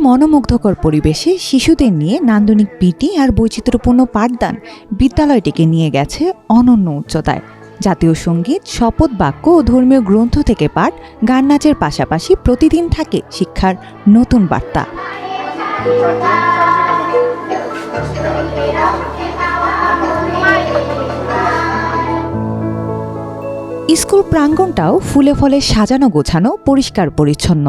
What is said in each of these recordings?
মনোমুগ্ধকর পরিবেশে শিশুদের নিয়ে নান্দনিক পিটি আর বৈচিত্র্যপূর্ণ পাঠদান বিদ্যালয়টিকে নিয়ে গেছে অনন্য উচ্চতায়। জাতীয় সঙ্গীত, শপথ বাক্য ও ধর্মীয় গ্রন্থ থেকে পাঠ, গান নাচের পাশাপাশি প্রতিদিন থাকে শিক্ষার নতুন বার্তা। স্কুল প্রাঙ্গণটাও ফুলে ফলে সাজানো গোছানো, পরিষ্কার পরিচ্ছন্ন।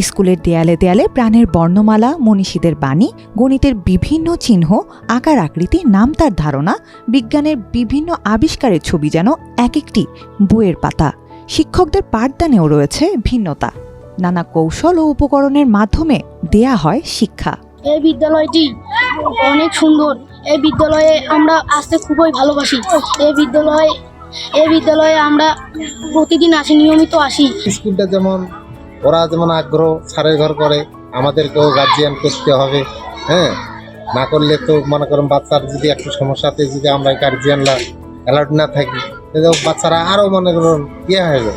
স্কুলের দেয়ালে দেয়ালে প্রাণের বর্ণমালা, মনীষীদের বাণী, গণিতের বিভিন্ন চিহ্ন, আকার আকৃতি, নাম তার ধারণা, বিজ্ঞানের বিভিন্ন আবিষ্কারের ছবি যেন এক একটি বইয়ের পাতা। শিক্ষকদের পাঠদানেও রয়েছে ভিন্নতা। নানা কৌশল ও উপকরণের মাধ্যমে দেয়া হয় শিক্ষা। এই বিদ্যালয়টি অনেক সুন্দর। এই বিদ্যালয়ে আমরা আসতে খুবই ভালোবাসি। এই বিদ্যালয়ে আমরা প্রতিদিন আসি, নিয়মিত আসি। স্কুলটা যেমন ওরা যেমন আগ্রহ স্যারের ঘর করে, আমাদেরকেও গার্জিয়ান করতে হবে। না করলে তো মনে করেন বাচ্চার যদি একটু সমস্যাতে যদি আমরা গার্জিয়ানরা অ্যালার্ট না থাকি, বাচ্চারা আরও মনে করেন হয়ে যাবে।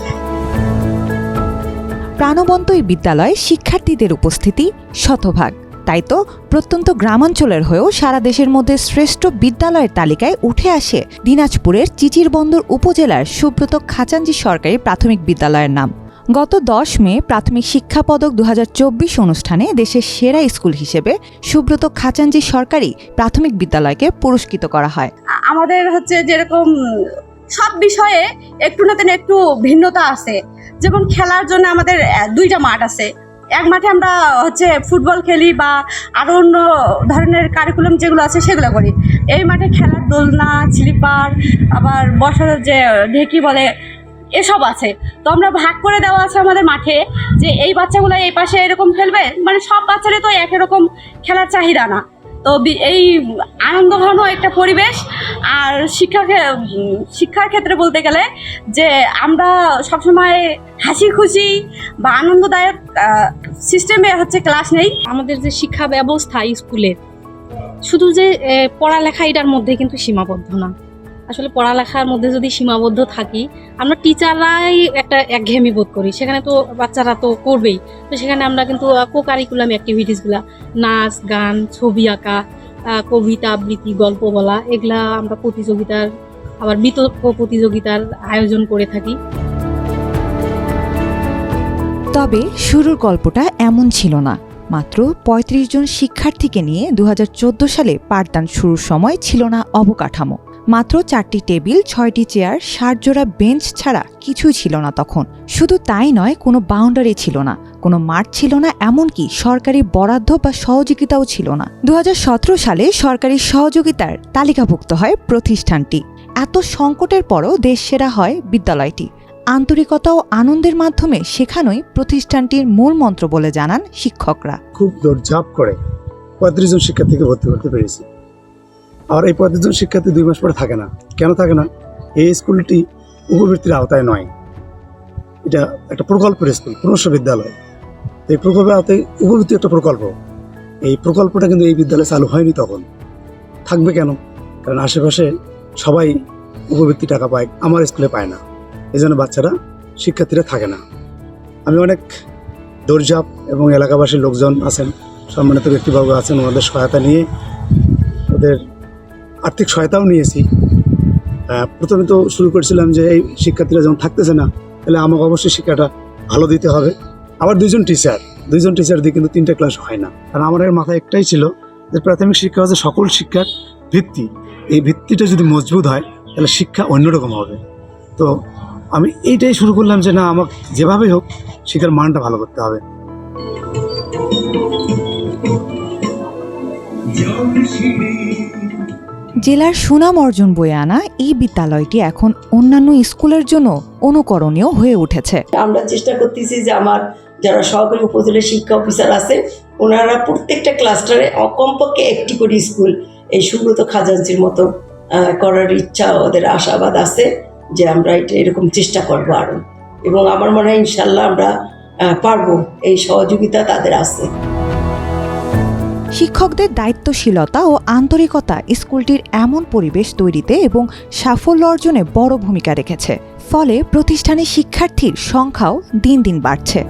প্রাণবন্ত এই বিদ্যালয়ে শিক্ষার্থীদের উপস্থিতি শতভাগ। তাই তো প্রত্যন্ত গ্রামাঞ্চলের হয়েও সারা দেশের মধ্যে শ্রেষ্ঠ বিদ্যালয়ের তালিকায় উঠে আসে দিনাজপুরের চিচিরবন্দর উপজেলার সুব্রত খাজাঞ্জি সরকারি প্রাথমিক বিদ্যালয়ের নাম। গত 10 মে প্রাথমিক শিক্ষা পদক 2024 অনুষ্ঠানে দেশের সেরা স্কুল হিসেবে সুব্রত খাজাঞ্জি সরকারি প্রাথমিক বিদ্যালয়কে পুরস্কৃত করা হয়। আমাদের যেরকম সব বিষয়ে একটু না একটু ভিন্নতা আছে। যেমন খেলার জন্য আমাদের 2টা মাঠ আছে। এক মাঠে আমরা ফুটবল খেলি বা আরও অন্য ধরনের কারিকুলাম যেগুলো আছে সেগুলো করি। এই মাঠে খেলার দোলনা, স্লিপার, আবার বসার যে ঢেকি বলে, এসব আছে। তো আমরা ভাগ করে দেওয়া আছে আমাদের মাঠে যে এই বাচ্চাগুলো এই পাশে এরকম খেলবে, মানে সব বাচ্চারই তো একই রকম খেলার চাহিদা না। তো এই আনন্দঘন একটা পরিবেশ। আর শিক্ষার ক্ষেত্রে বলতে গেলে যে আমরা সবসময় হাসি খুশি বা আনন্দদায়ক সিস্টেমে ক্লাস নেই। আমাদের যে শিক্ষা ব্যবস্থা স্কুলের শুধু যে পড়ালেখা এটার মধ্যে কিন্তু সীমাবদ্ধ না। আসলে পড়ালেখার মধ্যে যদি সীমাবদ্ধ থাকি, আমরা টিচাররাই একটা একঘেয়েমি বোধ করি। সেখানে তো বাচ্চারা তো করবেই। তো সেখানে আমরা কিন্তু কো কারিকুলাম অ্যাক্টিভিটিসগুলো, নাচ, গান, ছবি আঁকা, কবিতা আবৃত্তি, গল্প বলা, এগুলা আমরা প্রতিযোগিতার, আবার বিতর্ক প্রতিযোগিতার আয়োজন করে থাকি। তবে শুরুর গল্পটা এমন ছিল না। মাত্র 35 জন শিক্ষার্থীকে নিয়ে 2014 সালে পাঠদান শুরুর সময় ছিল না অবকাঠামো। মাত্র 4টি টেবিল, 6টি চেয়ার, 60 জোড়া বেঞ্চ ছাড়া কিছুই ছিল না তখন। শুধু তাই নয়, কোনো বাউন্ডারি ছিল না, কোনো মাঠ ছিল না, এমনকি সরকারি বরাদ্দ বা সহযোগিতাও ছিল না। 2017 সালে সরকারি সহযোগিতার তালিকাভুক্ত হয় প্রতিষ্ঠানটি। এত সংকটের পরও দেশসেরা হয় বিদ্যালয়টি। আন্তরিকতা ও আনন্দের মাধ্যমে শেখানোই প্রতিষ্ঠানটির মূল মন্ত্র বলে জানান শিক্ষকরা। খুব দৌড়ঝাঁপ করে 35 জন শিক্ষার্থীকে ভর্তি করতে পেরেছি। আর এই 35 জন শিক্ষার্থী 2 মাস পরে থাকে না। কেন থাকে না? এই স্কুলটি উপবৃত্তির আওতায় নয়, এটা একটা প্রকল্পের স্কুল, পুনঃ বিদ্যালয়। এই প্রকল্পের আওতায় উপবৃত্তি একটা প্রকল্প। এই প্রকল্পটা কিন্তু এই বিদ্যালয়ে চালু হয়নি তখন। থাকবে কেন? কারণ আশেপাশে সবাই উপবৃত্তি টাকা পায়, আমার স্কুলে পায় না। এই জন্য শিক্ষার্থীরা থাকে না। আমি অনেক দৌড়ঝাঁপ এবং এলাকাবাসীর লোকজন আছেন, সম্মানিত ব্যক্তিবর্গ আছেন, ওনাদের সহায়তা নিয়ে, ওদের আর্থিক সহায়তাও নিয়েছি। প্রথমে তো শুরু করেছিলাম যে এই শিক্ষার্থীরা যখন থাকতেছে না, তাহলে আমাকে অবশ্যই শিক্ষাটা ভালো দিতে হবে। আবার 2 জন টিচার দিয়ে কিন্তু 3টে ক্লাস হয় না। কারণ আমার মাথায় একটাই ছিল যে প্রাথমিক শিক্ষা হচ্ছে সকল শিক্ষার ভিত্তি। এই ভিত্তিটা যদি মজবুত হয় তাহলে শিক্ষা অন্যরকম হবে। তো আমি এইটাই শুরু করলাম যে না, আমাকে যেভাবেই হোক শিক্ষার মানটা ভালো করতে হবে। জেলার সুনাম অর্জন বয়ে আনা এই বিদ্যালয়টি এখন অন্যান্য স্কুলের জন্য অনুকরণীয় হয়ে উঠেছে। আমরা চেষ্টা করতেছি যে আমার যারা সহকারী উপজেলা শিক্ষা অফিসার আছে, ওনারা প্রত্যেকটা ক্লাস্টারে কমপক্ষে একটি করে স্কুল এই সুব্রত খাজাঞ্জির মতো করার ইচ্ছা, ওদের আশাবাদ আছে যে আমরা এটা এরকম চেষ্টা করবো আরো। এবং আমার মনে হয় ইনশাল্লাহ আমরা পারবো, এই সহযোগিতা তাদের আছে। শিক্ষকদের দায়িত্বশীলতা ও আন্তরিকতা স্কুলটির এমন পরিবেশ তৈরিতে এবং সাফল্য অর্জনে বড় ভূমিকা রেখেছে। ফলে প্রতিষ্ঠানের শিক্ষার্থীর সংখ্যাও দিন দিন বাড়ছে।